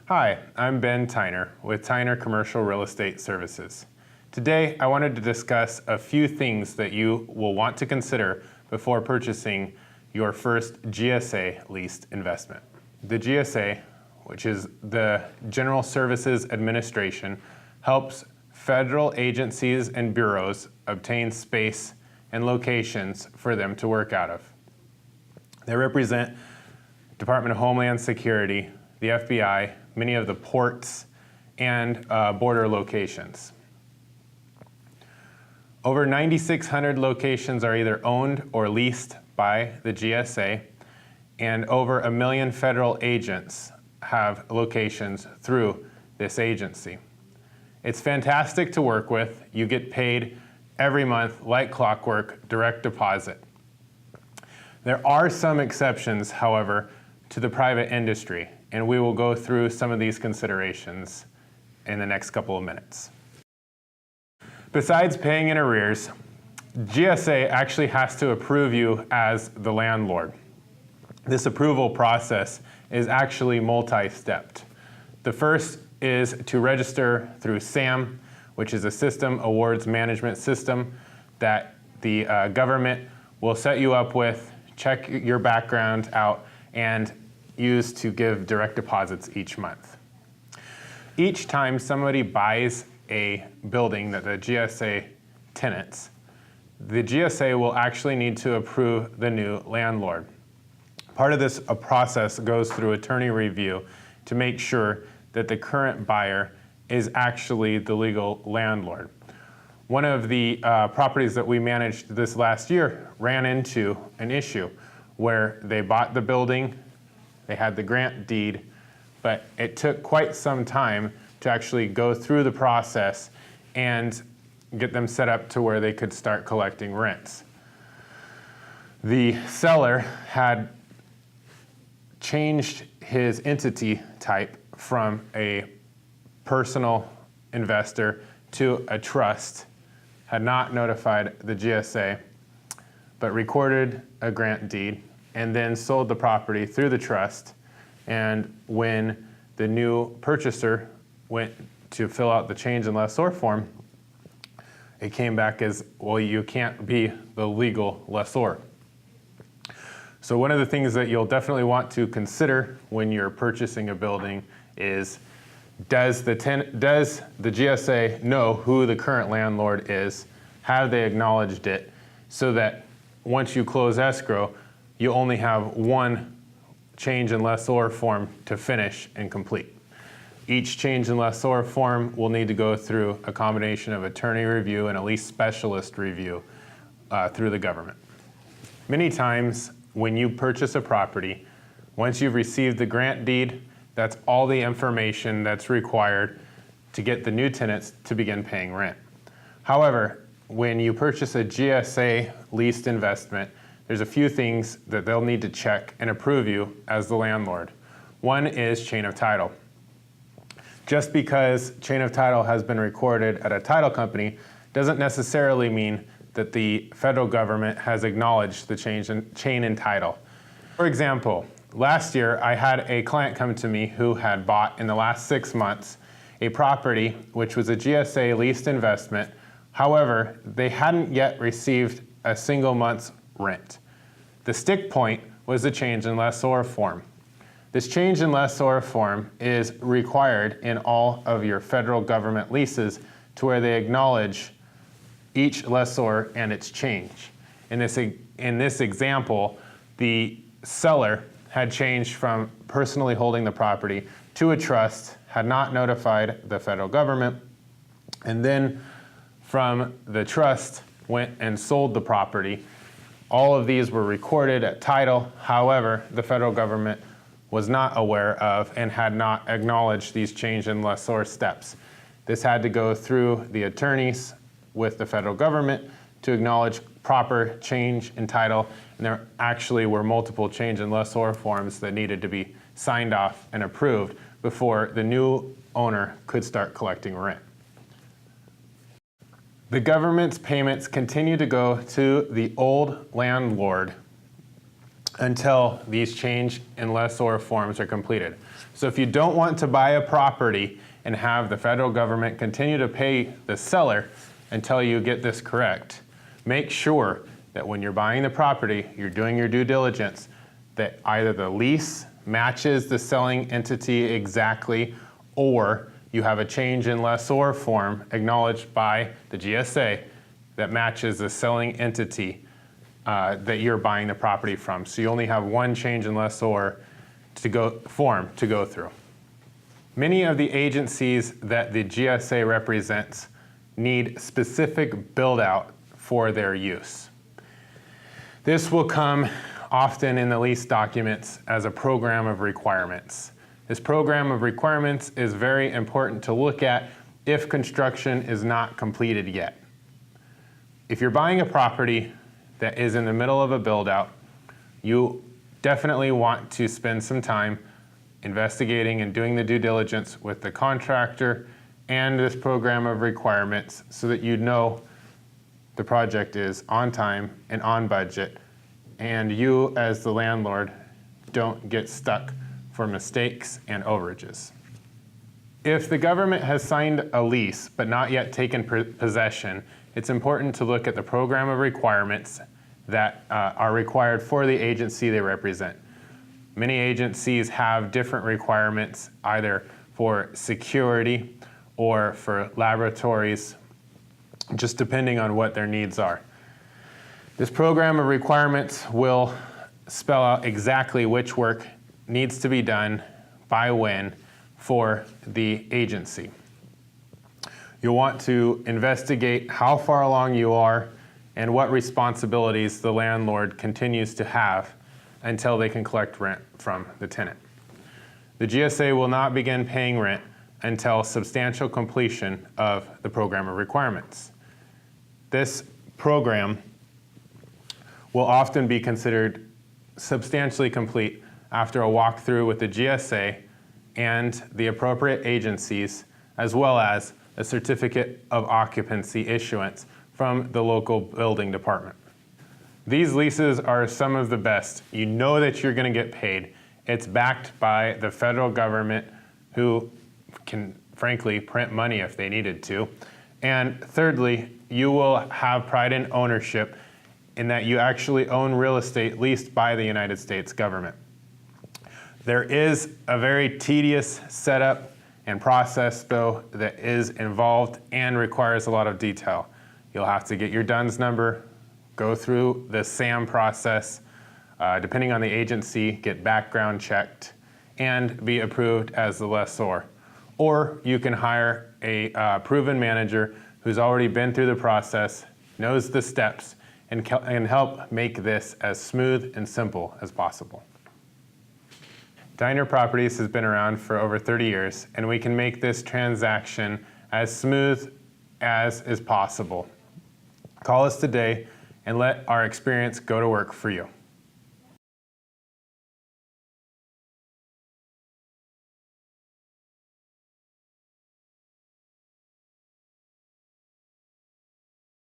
Hi, I'm Ben Tyner with Tyner Commercial Real Estate Services. Today, I wanted to discuss a few things that you will want to consider before purchasing your first GSA leased investment. The GSA, which is the General Services Administration, helps federal agencies and bureaus obtain space and locations for them to work out of. They represent Department of Homeland Security, the FBI, many of the ports, and border locations. Over 9,600 locations are either owned or leased by the GSA, and over 1 million federal agents have locations through this agency. It's fantastic to work with. You get paid every month like clockwork, direct deposit. There are some exceptions, however, to the private industry, and we will go through some of these considerations in the next couple of minutes. Besides paying in arrears, GSA actually has to approve you as the landlord. This approval process is actually multi-stepped. The first is to register through SAM, which is a System Awards Management System that the government will set you up with, check your background out, and use to give direct deposits each month. Each time somebody buys a building that the GSA tenants, the GSA will actually need to approve the new landlord. Part of this process goes through attorney review to make sure that the current buyer is actually the legal landlord. One of the properties that we managed this last year ran into an issue where they bought the building, they had the grant deed, but it took quite some time to actually go through the process and get them set up to where they could start collecting rents. The seller had changed his entity type from a personal investor to a trust, had not notified the GSA, but recorded a grant deed, and then sold the property through the trust. And when the new purchaser went to fill out the change in lessor form, it came back as, well, you can't be the legal lessor. So one of the things that you'll definitely want to consider when you're purchasing a building is, does the GSA know who the current landlord is? Have they acknowledged it? So that once you close escrow, you only have one change in lessor form to finish and complete. Each change in lessor form will need to go through a combination of attorney review and at least specialist review through the government. Many times when you purchase a property, once you've received the grant deed, that's all the information that's required to get the new tenants to begin paying rent. However, when you purchase a GSA leased investment, there's a few things that they'll need to check and approve you as the landlord. One is chain of title. Just because chain of title has been recorded at a title company doesn't necessarily mean that the federal government has acknowledged the chain in title. For example, last year I had a client come to me who had bought in the last 6 months a property which was a GSA leased investment. However, they hadn't yet received a single month's rent. The stick point was the change in lessor form. This change in lessor form is required in all of your federal government leases to where they acknowledge each lessor and its change. In this example, the seller had changed from personally holding the property to a trust, had not notified the federal government, and then from the trust went and sold the property. All of these were recorded at title. However, the federal government was not aware of and had not acknowledged these change in lessor steps. This had to go through the attorneys with the federal government to acknowledge proper change in title, and there actually were multiple change in lessor forms that needed to be signed off and approved before the new owner could start collecting rent. The government's payments continue to go to the old landlord until these change in lessor forms are completed. So if you don't want to buy a property and have the federal government continue to pay the seller until you get this correct, make sure that when you're buying the property, you're doing your due diligence, that either the lease matches the selling entity exactly, or you have a change in lessor form acknowledged by the GSA that matches the selling entity that you're buying the property from. So you only have one change in lessor form to go through. Many of the agencies that the GSA represents need specific build-out for their use. This will come often in the lease documents as a program of requirements. This program of requirements is very important to look at if construction is not completed yet. If you're buying a property that is in the middle of a build-out, you definitely want to spend some time investigating and doing the due diligence with the contractor and this program of requirements so that you know the project is on time and on budget, and you as the landlord don't get stuck for mistakes and overages. If the government has signed a lease but not yet taken possession, it's important to look at the program of requirements that are required for the agency they represent. Many agencies have different requirements, either for security or for laboratories, just depending on what their needs are. This program of requirements will spell out exactly which work needs to be done by when for the agency. You'll want to investigate how far along you are and what responsibilities the landlord continues to have until they can collect rent from the tenant. The GSA will not begin paying rent until substantial completion of the program of requirements. This program will often be considered substantially complete after a walkthrough with the GSA and the appropriate agencies, as well as a certificate of occupancy issuance from the local building department. These leases are some of the best. You know that you're going to get paid. It's backed by the federal government, who can frankly print money if they needed to. And thirdly, you will have pride in ownership in that you actually own real estate leased by the United States government. There is a very tedious setup and process, though, that is involved and requires a lot of detail. You'll have to get your DUNS number, go through the SAM process, depending on the agency, get background checked, and be approved as the lessor. Or you can hire a proven manager who's already been through the process, knows the steps, and help make this as smooth and simple as possible. Diner Properties has been around for over 30 years, and we can make this transaction as smooth as is possible. Call us today and let our experience go to work for you.